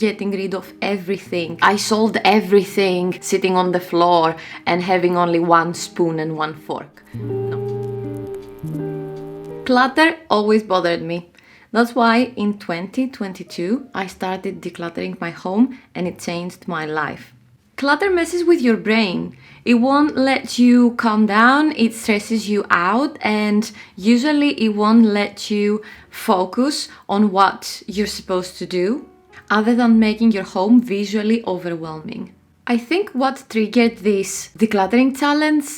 getting rid of everything. I sold everything sitting on the floor and having only one spoon and one fork. No. Clutter always bothered me. That's why in 2022 I started decluttering my home and it changed my life. Clutter messes with your brain. It won't let you calm down, it stresses you out, and usually it won't let you focus on what you're supposed to do, other than making your home visually overwhelming. I think what triggered this decluttering challenge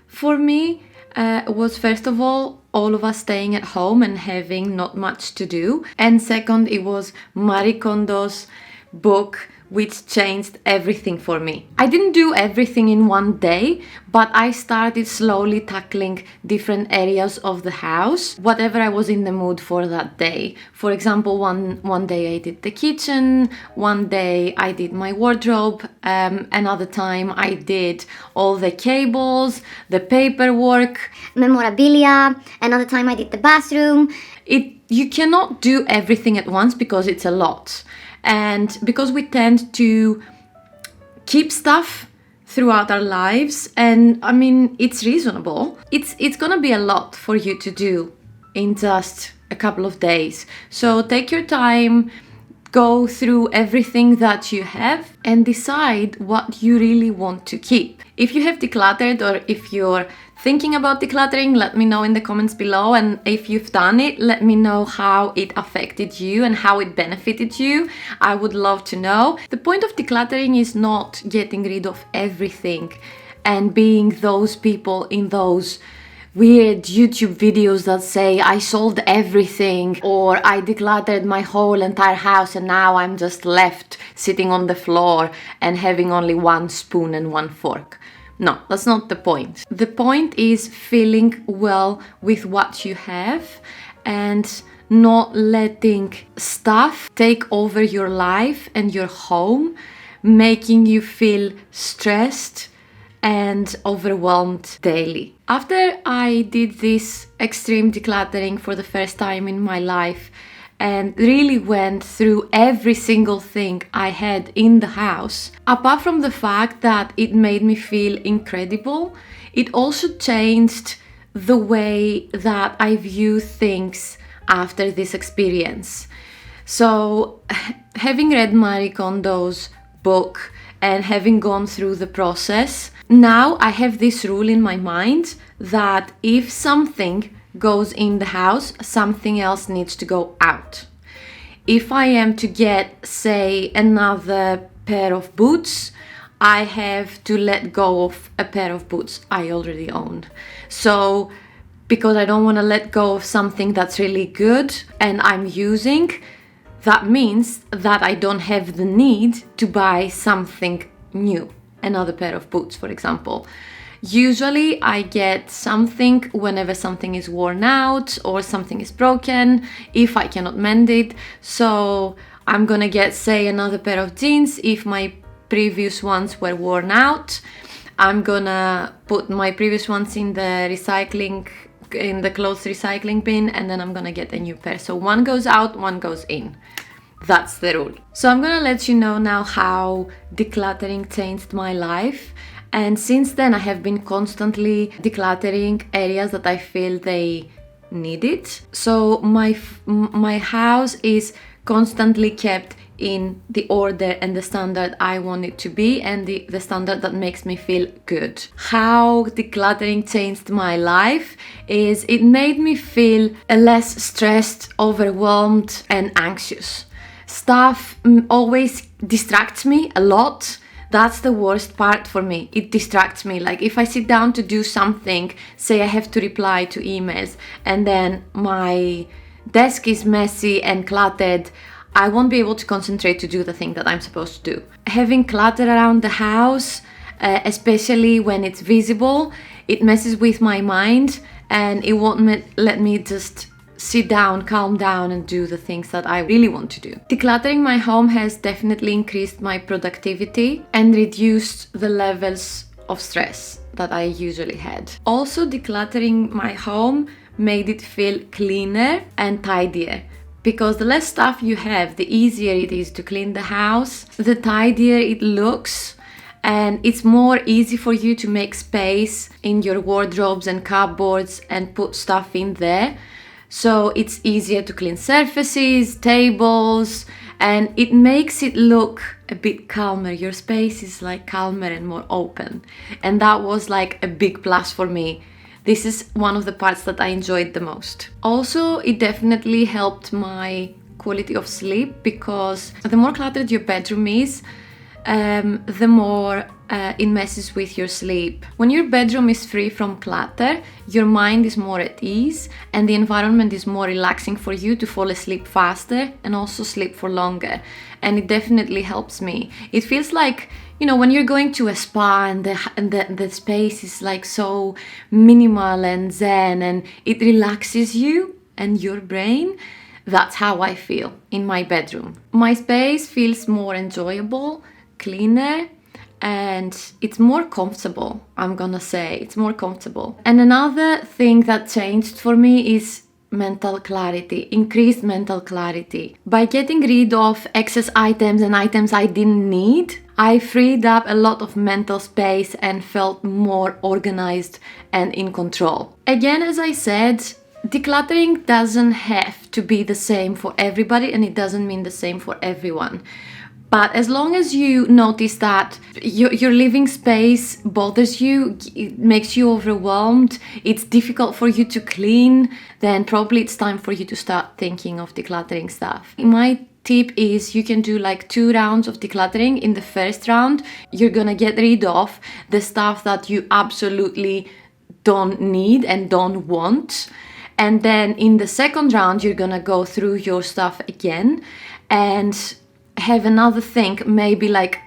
for me was, first of all of us staying at home and having not much to do. And second, it was Marie Kondo's book, which changed everything for me. I didn't do everything in one day, but I started slowly tackling different areas of the house, whatever I was in the mood for that day. For example, one day I did the kitchen, one day I did my wardrobe, another time I did all the cables, the paperwork, memorabilia, another time I did the bathroom. You cannot do everything at once because it's a lot. And because we tend to keep stuff throughout our lives, and I mean, it's reasonable, it's gonna be a lot for you to do in just a couple of days. So take your time, go through everything that you have and decide what you really want to keep. If you have decluttered, or if you're thinking about decluttering, let me know in the comments below. And if you've done it, let me know how it affected you and how it benefited you. I would love to know. The point of decluttering is not getting rid of everything and being those people in those weird YouTube videos that say I sold everything, or I decluttered my whole entire house and now I'm just left sitting on the floor and having only one spoon and one fork. No, that's not the point. The point is feeling well with what you have and not letting stuff take over your life and your home, making you feel stressed and overwhelmed daily. After I did this extreme decluttering for the first time in my life and really went through every single thing I had in the house, apart from the fact that it made me feel incredible, it also changed the way that I view things after this experience. So, having read Marie Kondo's book and having gone through the process, now I have this rule in my mind that if something goes in the house, something else needs to go out. If I am to get, say, another pair of boots, I have to let go of a pair of boots I already owned. So, because I don't want to let go of something that's really good and I'm using, that means that I don't have the need to buy something new, another pair of boots, for example. Usually I get something whenever something is worn out or something is broken, if I cannot mend it. So I'm gonna get, say, another pair of jeans if my previous ones were worn out. I'm gonna put my previous ones in the clothes recycling bin, and then I'm gonna get a new pair. So one goes out, one goes in. That's the rule. So I'm gonna let you know now how decluttering changed my life. And since then I have been constantly decluttering areas that I feel they need it. So my house is constantly kept in the order and the standard I want it to be, and the standard that makes me feel good. How decluttering changed my life is it made me feel less stressed, overwhelmed and anxious. Stuff always distracts me a lot. That's the worst part for me. It distracts me. Like if I sit down to do something, say I have to reply to emails, and then my desk is messy and cluttered, I won't be able to concentrate to do the thing that I'm supposed to do. Having clutter around the house, especially when it's visible, it messes with my mind and it won't let me just sit down, calm down and do the things that I really want to do. Decluttering my home has definitely increased my productivity and reduced the levels of stress that I usually had. Also, decluttering my home made it feel cleaner and tidier, because the less stuff you have, the easier it is to clean the house, the tidier it looks, and it's more easy for you to make space in your wardrobes and cupboards and put stuff in there. So it's easier to clean surfaces, tables, and it makes it look a bit calmer. Your space is like calmer and more open, and that was like a big plus for me. This is one of the parts that I enjoyed the most. Also, it definitely helped my quality of sleep, because the more cluttered your bedroom is, the more it messes with your sleep. When your bedroom is free from clutter, your mind is more at ease and the environment is more relaxing for you to fall asleep faster and also sleep for longer. And it definitely helps me. It feels like, you know, when you're going to a spa and the space is like so minimal and zen and it relaxes you and your brain. That's how I feel in my bedroom. My space feels more enjoyable, cleaner, and it's more comfortable. I'm gonna say it's more comfortable. And another thing that changed for me is mental clarity, increased mental clarity. By getting rid of excess items and items I didn't need, I freed up a lot of mental space and felt more organized and in control. Again, as I said, decluttering doesn't have to be the same for everybody, and it doesn't mean the same for everyone. But as long as you notice that your living space bothers you, it makes you overwhelmed, it's difficult for you to clean, then probably it's time for you to start thinking of decluttering stuff. My tip is you can do like 2 rounds of decluttering. In the first round, you're gonna get rid of the stuff that you absolutely don't need and don't want. And then in the second round, you're gonna go through your stuff again and have another think, maybe like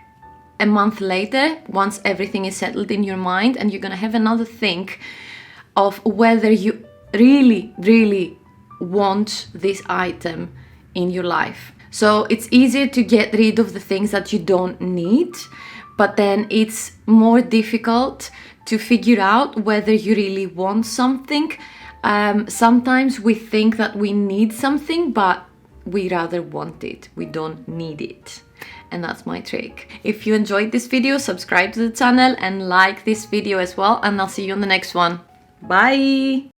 a month later, once everything is settled in your mind, and you're gonna have another think of whether you really want this item in your life. So it's easier to get rid of the things that you don't need, but then it's more difficult to figure out whether you really want something. Sometimes we think that we need something, but we rather want it. We don't need it. And that's my trick. If you enjoyed this video, subscribe to the channel and like this video as well. And I'll see you on the next one. Bye!